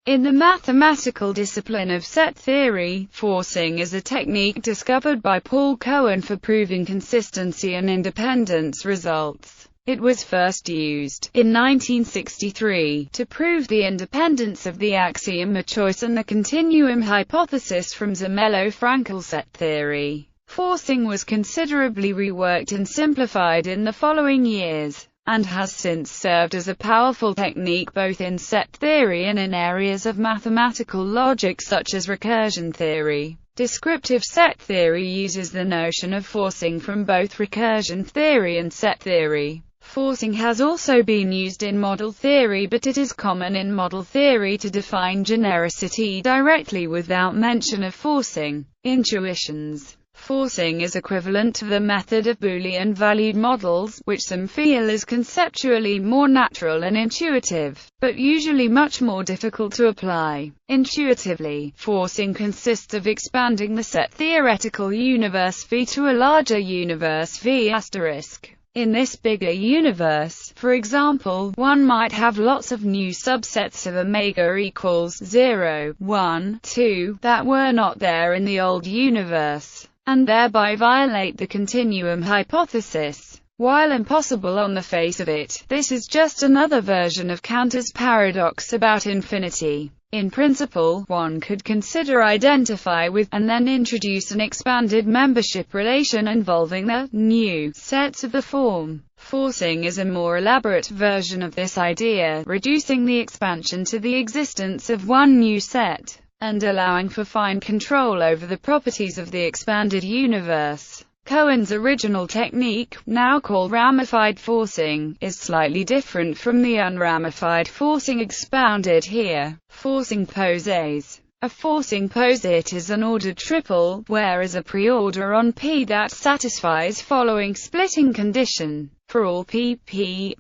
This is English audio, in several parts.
In the mathematical discipline of set theory, forcing is a technique discovered by Paul Cohen for proving consistency and independence results. It was first used, in 1963, to prove the independence of the axiom of choice and the continuum hypothesis from Zermelo Fraenkel set theory. Forcing was considerably reworked and simplified in the following years, and has since served as a powerful technique both in set theory and in areas of mathematical logic such as recursion theory. Descriptive set theory uses the notion of forcing from both recursion theory and set theory. Forcing has also been used in model theory, but it is common in model theory to define genericity directly without mention of forcing. Intuitions. Forcing is equivalent to the method of Boolean-valued models, which some feel is conceptually more natural and intuitive, but usually much more difficult to apply. Intuitively, forcing consists of expanding the set theoretical universe V to a larger universe V**. In this bigger universe, for example, one might have lots of new subsets of omega equals 0, 1, 2, that were not there in the old universe, and thereby violate the continuum hypothesis. While impossible on the face of it, this is just another version of Cantor's paradox about infinity. In principle, one could consider identify with, and then introduce an expanded membership relation involving the new sets of the form. Forcing is a more elaborate version of this idea, reducing the expansion to the existence of one new set, and allowing for fine control over the properties of the expanded universe. Cohen's original technique, now called ramified forcing, is slightly different from the unramified forcing expounded here. Forcing poses. A forcing poset is an ordered triple, whereas a preorder on P that satisfies following splitting condition. For all P,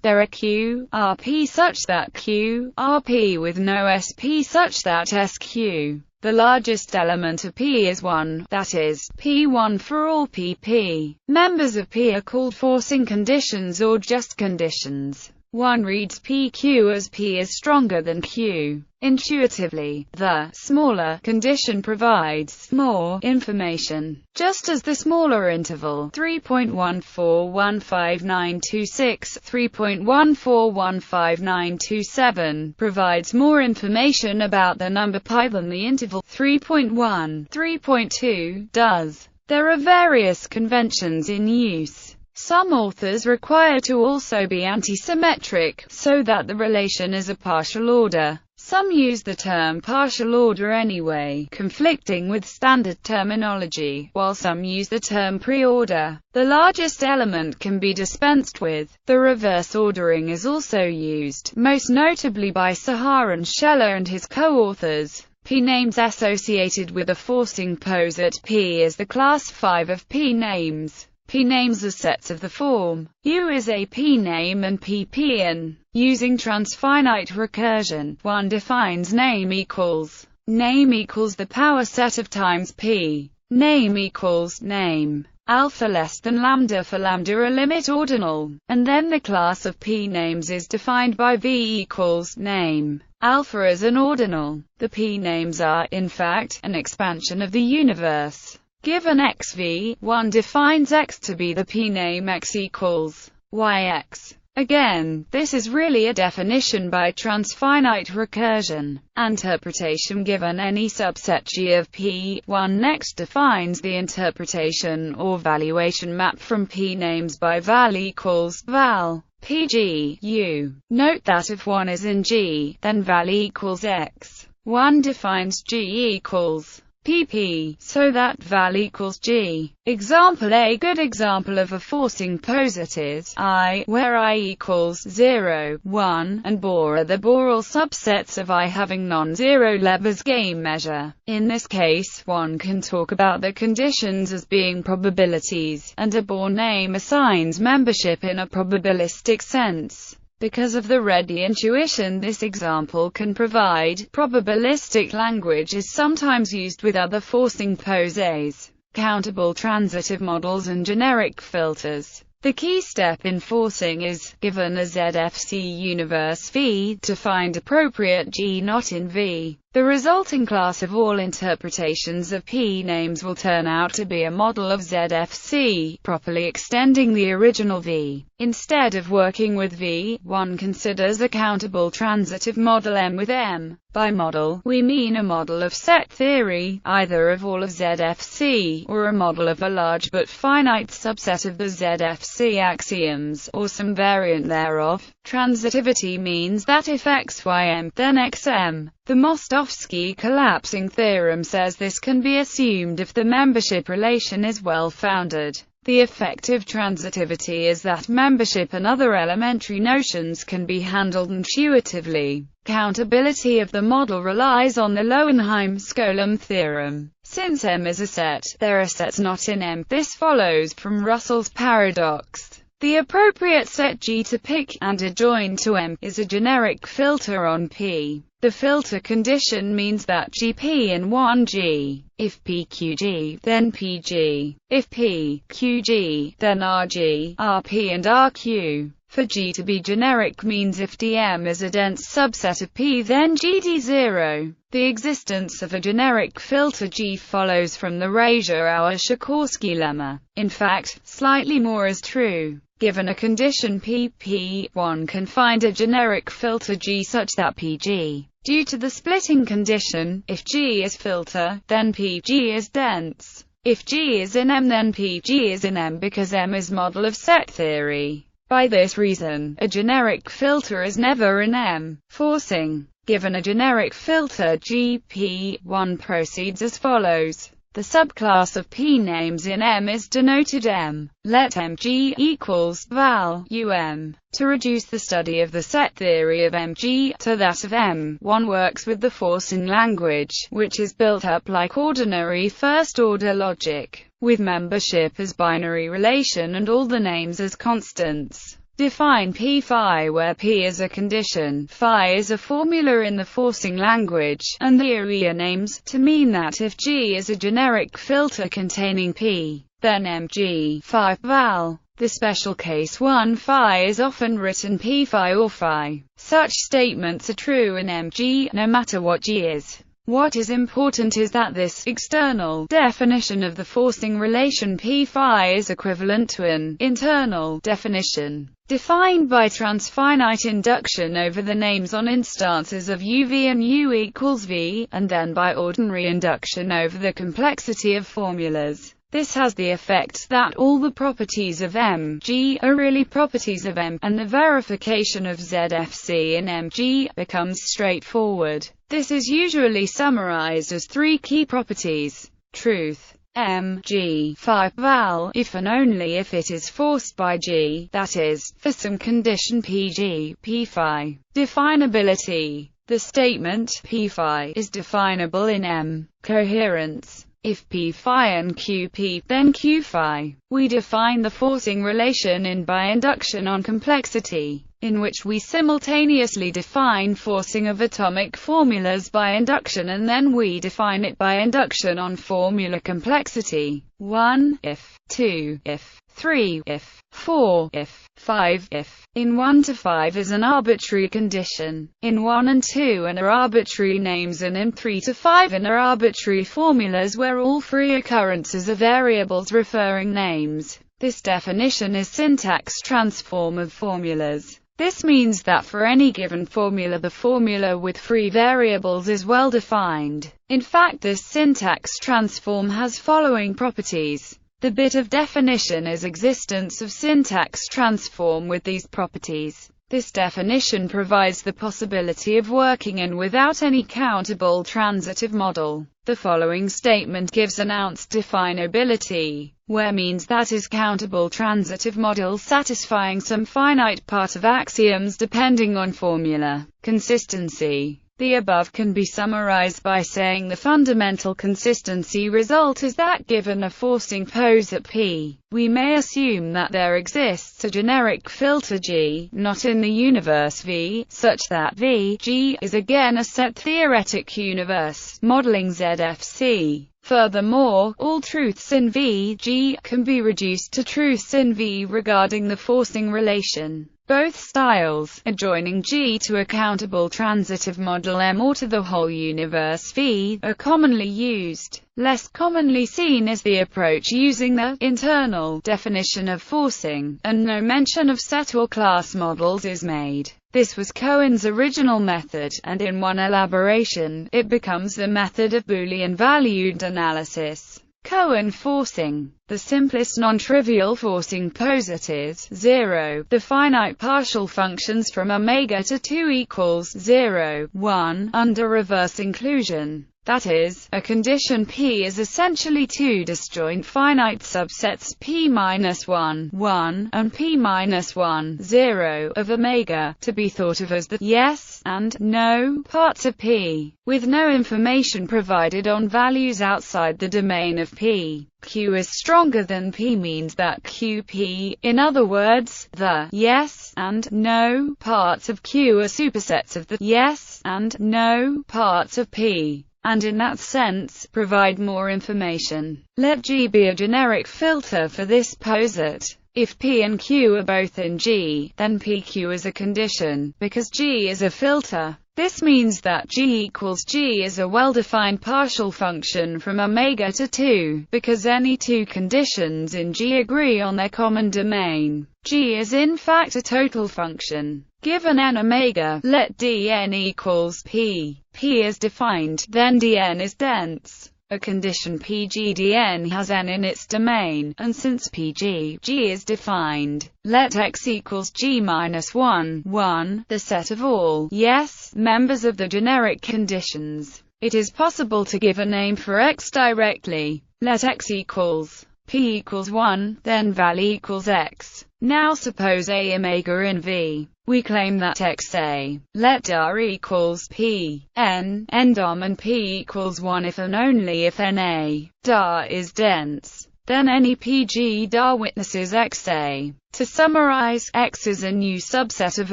there are Q, Rp such that Q, Rp with no Sp such that Sq. The largest element of P is 1, that is, P1 for all Pp. Members of P are called forcing conditions or just conditions. One reads PQ as P is stronger than Q. Intuitively, the smaller condition provides more information, just as the smaller interval 3.1415926, 3.1415927 provides more information about the number pi than the interval 3.1, 3.2 does. There are various conventions in use. Some authors require to also be antisymmetric, so that the relation is a partial order. Some use the term partial order anyway, conflicting with standard terminology, while some use the term preorder. The largest element can be dispensed with. The reverse ordering is also used, most notably by Saharan Scheller and his co-authors. P-names associated with a forcing poset P is the class 5 of P-names. P-names are sets of the form U is a P-name and P-P-n. Using transfinite recursion, one defines name equals the power set of times P. Name equals name. Alpha less than lambda for lambda a limit ordinal, and then the class of P-names is defined by V equals name. Alpha as an ordinal. The P-names are, in fact, an expansion of the universe. Given xv, one defines x to be the p-name x equals yx. Again, this is really a definition by transfinite recursion. Interpretation. Given any subset G of P, one next defines the interpretation or valuation map from p-names by val equals val. Pg, U. Note that if one is in G, then val equals x. One defines G equals pp, so that val equals G. Example. A good example of a forcing poset is I, where I equals 0, 1, and Bohr are the Borel subsets of I having non-zero Lebesgue game measure. In this case, one can talk about the conditions as being probabilities, and a Bohr name assigns membership in a probabilistic sense. Because of the ready intuition this example can provide, probabilistic language is sometimes used with other forcing posets, countable transitive models and generic filters. The key step in forcing is, given a ZFC universe V, to find appropriate G not in V. The resulting class of all interpretations of P names will turn out to be a model of ZFC, properly extending the original V. Instead of working with V, one considers a countable transitive model M with M. By model, we mean a model of set theory, either of all of ZFC, or a model of a large but finite subset of the ZFC axioms, or some variant thereof. Transitivity means that if X, Y, M, then X, M. The Mostovsky collapsing theorem says this can be assumed if the membership relation is well-founded. The effect of transitivity is that membership and other elementary notions can be handled intuitively. Countability of the model relies on the Lowenheim-Skolem theorem. Since M is a set, there are sets not in M. This follows from Russell's paradox. The appropriate set G to pick, and adjoint to M, is a generic filter on P. The filter condition means that GP in 1G. If P QG, then PG. If P QG, then RG, RP and RQ. For G to be generic means if Dm is a dense subset of P, then GD0. The existence of a generic filter G follows from the Razor-Auer-Sikorsky lemma. In fact, slightly more is true. Given a condition P, one can find a generic filter G such that PG. Due to the splitting condition, if G is filter, then PG is dense. If G is in M, then PG is in M because M is model of set theory. By this reason, a generic filter is never in M. Forcing. Given a generic filter GP, one proceeds as follows. The subclass of P names in M is denoted M. Let Mg equals val UM. To reduce the study of the set theory of Mg to that of M, one works with the forcing language, which is built up like ordinary first-order logic, with membership as binary relation and all the names as constants. Define P phi where P is a condition, phi is a formula in the forcing language, and the area names, to mean that if G is a generic filter containing P, then Mg phi val. The special case 1 phi is often written P phi or phi. Such statements are true in Mg, no matter what G is. What is important is that this external definition of the forcing relation P phi is equivalent to an internal definition, defined by transfinite induction over the names on instances of UV and U equals V, and then by ordinary induction over the complexity of formulas. This has the effect that all the properties of Mg are really properties of M, and the verification of ZFC in Mg becomes straightforward. This is usually summarized as three key properties. Truth. Mg phi val, if and only if it is forced by G, that is, for some condition Pg, P phi. Definability. The statement P phi is definable in M. Coherence. If P phi and Qp, then Q phi. We define the forcing relation in by induction on complexity, in which we simultaneously define forcing of atomic formulas by induction and then we define it by induction on formula complexity. 1 if, 2 if, 3 if, 4 if, 5 if. In 1 to 5 is an arbitrary condition. In 1 and 2 are arbitrary names, and in 3 to 5 are arbitrary formulas where all free occurrences are variables referring names. This definition is syntax transform of formulas. This means that for any given formula the formula with free variables is well defined. In fact, this syntax transform has following properties. The bit of definition is existence of syntax transform with these properties. This definition provides the possibility of working in without any countable transitive model. The following statement gives announced definability, where means that is countable transitive model satisfying some finite part of axioms depending on formula. Consistency. The above can be summarized by saying the fundamental consistency result is that given a forcing pose at P, we may assume that there exists a generic filter G, not in the universe V, such that V, G, is again a set-theoretic universe, modeling ZFC. Furthermore, all truths in V, G, can be reduced to truths in V regarding the forcing relation. Both styles, adjoining G to a countable transitive model M or to the whole universe V, are commonly used. Less commonly seen is the approach using the internal definition of forcing, and no mention of set or class models is made. This was Cohen's original method, and in one elaboration, it becomes the method of Boolean-valued analysis. Cohen forcing. The simplest non-trivial forcing posit is 0. The finite partial functions from omega to 2 equals 0, 1, under reverse inclusion. That is, a condition P is essentially two disjoint finite subsets P-1, 1, and P-1, 0, of omega, to be thought of as the yes and no parts of P, with no information provided on values outside the domain of P. Q is stronger than P means that QP, in other words, the yes and no parts of Q are supersets of the yes and no parts of P, and in that sense, provide more information. Let G be a generic filter for this posit. If P and Q are both in G, then PQ is a condition, because G is a filter. This means that G equals G is a well-defined partial function from omega to 2, because any two conditions in G agree on their common domain. G is in fact a total function. Given n omega, let Dn equals P. P is defined, then Dn is dense. A condition PGDN has n in its domain, and since PG, G is defined, let X equals G-1, 1, the set of all yes members of the generic conditions. It is possible to give a name for X directly. Let X equals P equals 1, then val equals X. Now suppose A omega in V. We claim that XA, let dar equals P, n, ndom and P equals 1 if and only if NA, dar is dense. Then any PG dar witnesses XA. To summarize, X is a new subset of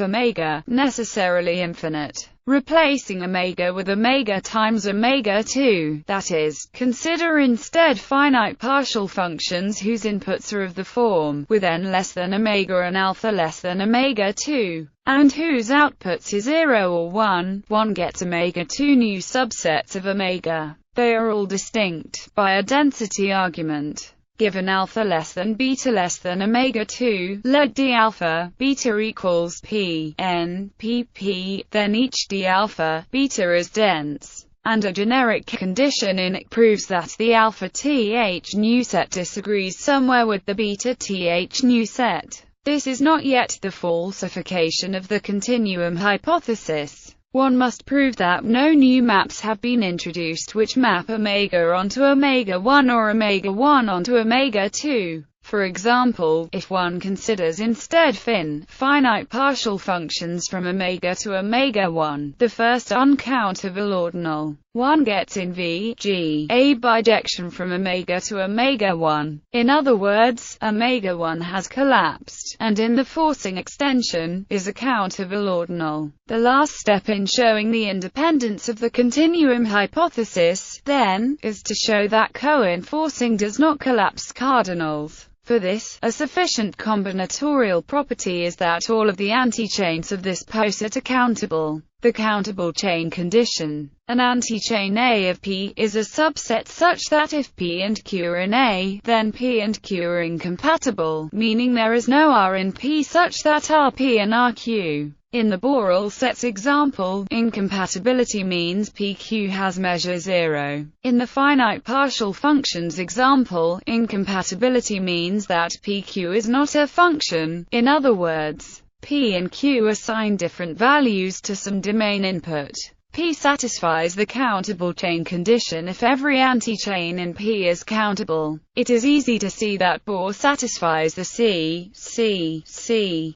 omega, necessarily infinite. Replacing omega with omega times omega 2, that is, consider instead finite partial functions whose inputs are of the form, with n less than omega and alpha less than omega 2, and whose outputs are 0 or 1, one gets omega 2 new subsets of omega. They are all distinct, by a density argument. Given alpha less than beta less than omega 2, let d alpha, beta equals P, n, pp, then each d alpha, beta is dense, and a generic condition in it proves that the alpha th nu set disagrees somewhere with the beta th nu set. This is not yet the falsification of the continuum hypothesis. One must prove that no new maps have been introduced which map omega onto omega 1 or omega 1 onto omega 2. For example, if one considers instead finite partial functions from omega to omega 1, the first uncountable ordinal, one gets in V, G, a bijection from omega to omega 1. In other words, omega 1 has collapsed, and in the forcing extension, is a countable ordinal. The last step in showing the independence of the continuum hypothesis, then, is to show that Cohen forcing does not collapse cardinals. For this, a sufficient combinatorial property is that all of the antichains of this poset are countable. The countable chain condition. An antichain A of P is a subset such that if P and Q are in A, then P and Q are incompatible, meaning there is no R in P such that RP and RQ. In the Borel sets example, incompatibility means PQ has measure 0. In the finite partial functions example, incompatibility means that PQ is not a function. In other words, P and Q assign different values to some domain input. P satisfies the countable chain condition if every antichain in P is countable. It is easy to see that Bohr satisfies the C,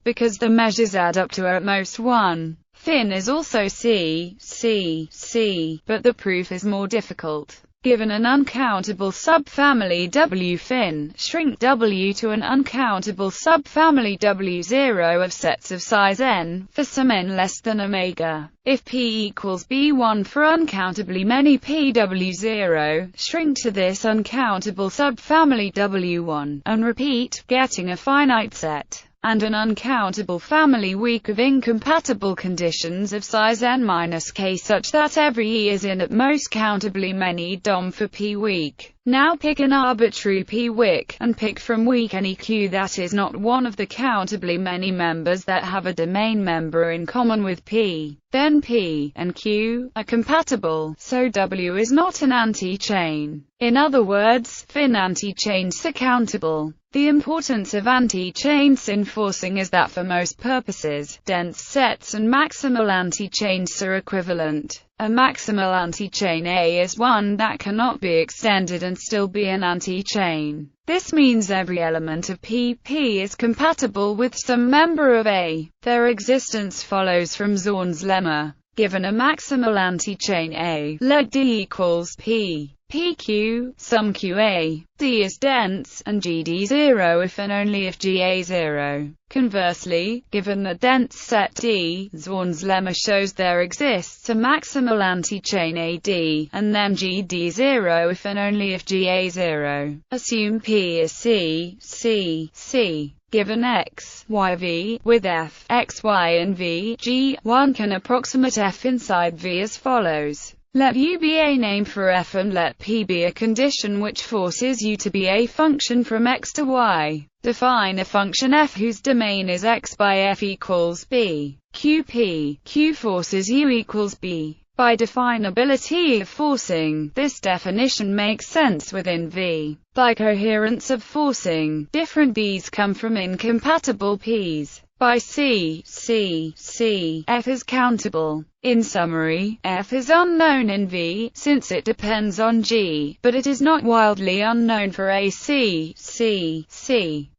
because the measures add up to at most 1. Fin is also C, but the proof is more difficult. Given an uncountable subfamily W fin, shrink W to an uncountable subfamily W0 of sets of size n, for some n less than omega. If P equals B1 for uncountably many PW0, shrink to this uncountable subfamily W1, and repeat, getting a finite set and an uncountable family weak of incompatible conditions of size n-k such that every E is in at most countably many DOM for P weak. Now pick an arbitrary P weak, and pick from weak any Q that is not one of the countably many members that have a domain member in common with P. Then P and Q are compatible, so W is not an anti-chain. In other words, fin anti-chains are countable. The importance of anti-chains in forcing is that for most purposes, dense sets and maximal anti-chains are equivalent. A maximal anti-chain A is one that cannot be extended and still be an anti-chain. This means every element of P is compatible with some member of A. Their existence follows from Zorn's lemma. Given a maximal anti-chain A, let D equals P. PQ, some QA, D is dense, and GD0 if and only if GA0. Conversely, given the dense set D, Zorn's lemma shows there exists a maximal anti-chain AD, and then GD0 if and only if GA0. Assume P is C. Given X, Y, V, with F, X, Y and V, G, one can approximate F inside V as follows. Let U be a name for F and let P be a condition which forces U to be a function from X to Y. Define a function F whose domain is X by F equals B. Q forces U equals B. By definability of forcing, this definition makes sense within V. By coherence of forcing, different B's come from incompatible P's. By C, F is countable. In summary, F is unknown in V, since it depends on G, but it is not wildly unknown for a C.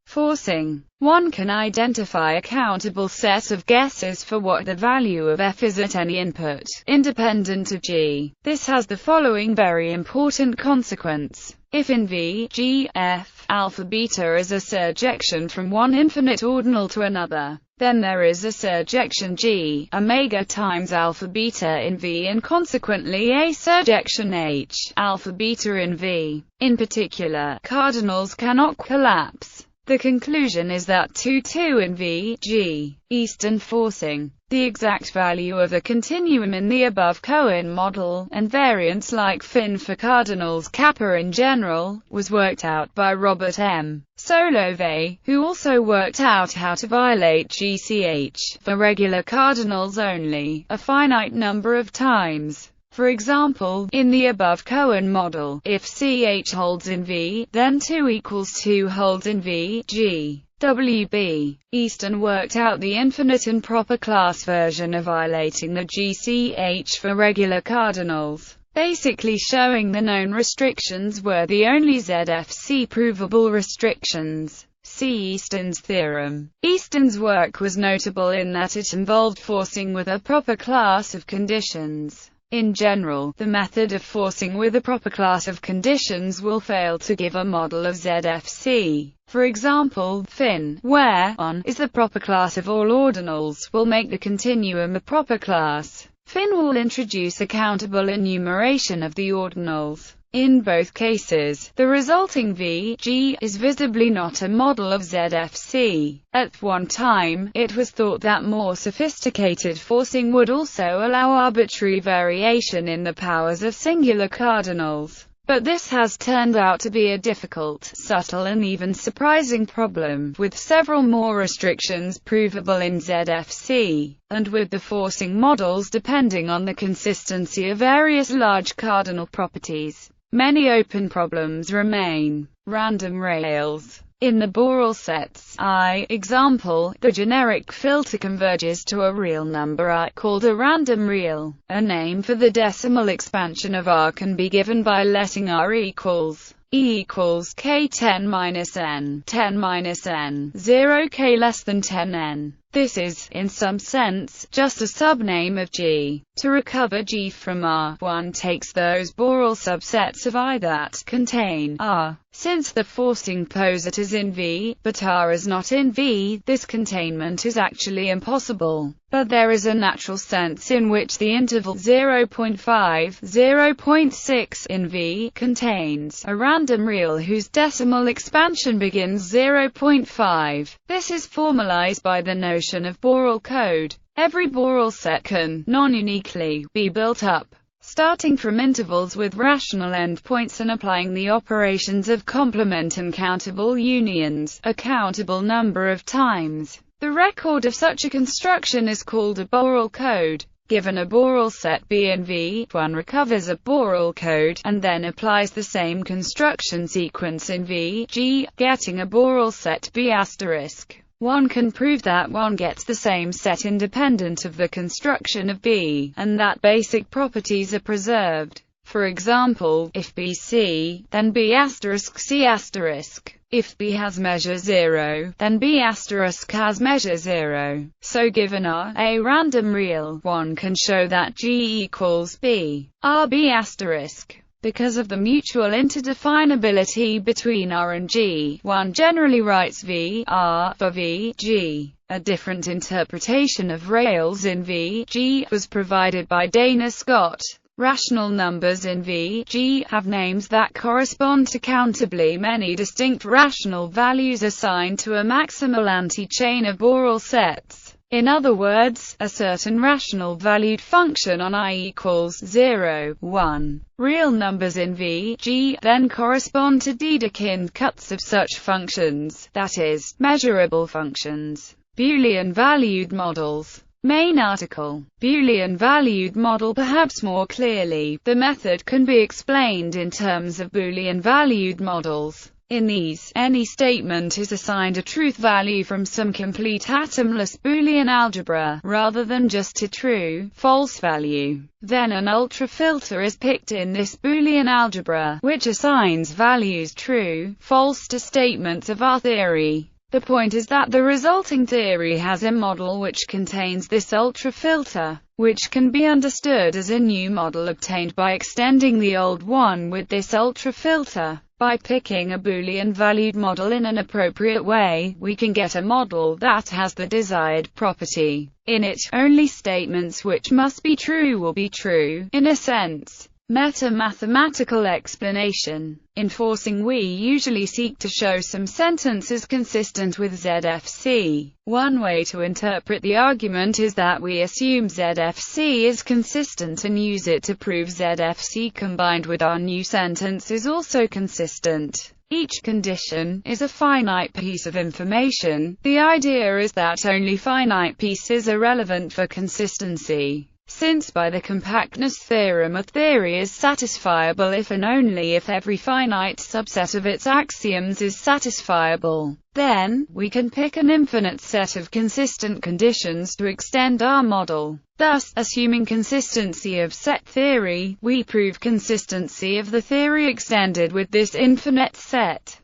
Forcing. One can identify a countable set of guesses for what the value of F is at any input, independent of G. This has the following very important consequence. If in V, G, F, alpha beta is a surjection from one infinite ordinal to another, then there is a surjection G, omega times alpha beta in V and consequently a surjection H, alpha beta in V. In particular, cardinals cannot collapse. The conclusion is that 2 in V, G, Eastern forcing, the exact value of a continuum in the above Cohen model, and variants like fin for cardinals kappa in general, was worked out by Robert M. Solovay, who also worked out how to violate GCH for regular cardinals only, a finite number of times. For example, in the above Cohen model, if CH holds in V, then 2 equals 2 holds in V, G. WB. Easton worked out the infinite and proper class version of violating the GCH for regular cardinals, basically showing the known restrictions were the only ZFC provable restrictions. See Easton's theorem. Easton's work was notable in that it involved forcing with a proper class of conditions. In general, the method of forcing with a proper class of conditions will fail to give a model of ZFC. For example, fin, where on is the proper class of all ordinals, will make the continuum a proper class. Fin will introduce a countable enumeration of the ordinals. In both cases, the resulting V, G, is visibly not a model of ZFC. At one time, it was thought that more sophisticated forcing would also allow arbitrary variation in the powers of singular cardinals. But this has turned out to be a difficult, subtle and even surprising problem, with several more restrictions provable in ZFC, and with the forcing models depending on the consistency of various large cardinal properties. Many open problems remain. Random rails. In the Borel sets I example, the generic filter converges to a real number I called a random real. A name for the decimal expansion of R can be given by letting R equals E equals k 10 minus n 0 k less than 10 n. This is, in some sense, just a subname of G. To recover G from R, one takes those Borel subsets of I that contain R. Since the forcing poset is in V, but R is not in V, this containment is actually impossible. But there is a natural sense in which the interval 0.5–0.6 in V contains a random real whose decimal expansion begins 0.5. This is formalized by the notion of Borel code. Every Borel set can, non-uniquely, be built up, starting from intervals with rational endpoints and applying the operations of complement and countable unions, a countable number of times. The record of such a construction is called a Borel code. Given a Borel set B in V, one recovers a Borel code, and then applies the same construction sequence in V, G, getting a Borel set B***. One can prove that one gets the same set independent of the construction of B, and that basic properties are preserved. For example, if B C, then B** C**. If B has measure 0, then B** has measure 0. So given R, a random real, one can show that G equals B, R B**. Because of the mutual interdefinability between R and G, one generally writes V, R, for V, G. A different interpretation of rails in V, G, was provided by Dana Scott. Rational numbers in V, G, have names that correspond to countably many distinct rational values assigned to a maximal anti-chain of Borel sets. In other words, a certain rational valued function on I equals 0, 1. Real numbers in V, G, then correspond to Dedekind cuts of such functions, that is, measurable functions. Boolean valued models. Main article. Boolean valued model. Perhaps more clearly, the method can be explained in terms of Boolean valued models. In these, any statement is assigned a truth value from some complete atomless Boolean algebra, rather than just a true, false value. Then an ultrafilter is picked in this Boolean algebra, which assigns values true, false to statements of our theory. The point is that the resulting theory has a model which contains this ultrafilter, which can be understood as a new model obtained by extending the old one with this ultrafilter. By picking a Boolean valued model in an appropriate way, we can get a model that has the desired property. In it, only statements which must be true will be true, in a sense. Meta-mathematical explanation. In forcing, we usually seek to show some sentence is consistent with ZFC. One way to interpret the argument is that we assume ZFC is consistent and use it to prove ZFC combined with our new sentence is also consistent. Each condition is a finite piece of information. The idea is that only finite pieces are relevant for consistency. Since by the compactness theorem a theory is satisfiable if and only if every finite subset of its axioms is satisfiable, then, we can pick an infinite set of consistent conditions to extend our model. Thus, assuming consistency of set theory, we prove consistency of the theory extended with this infinite set.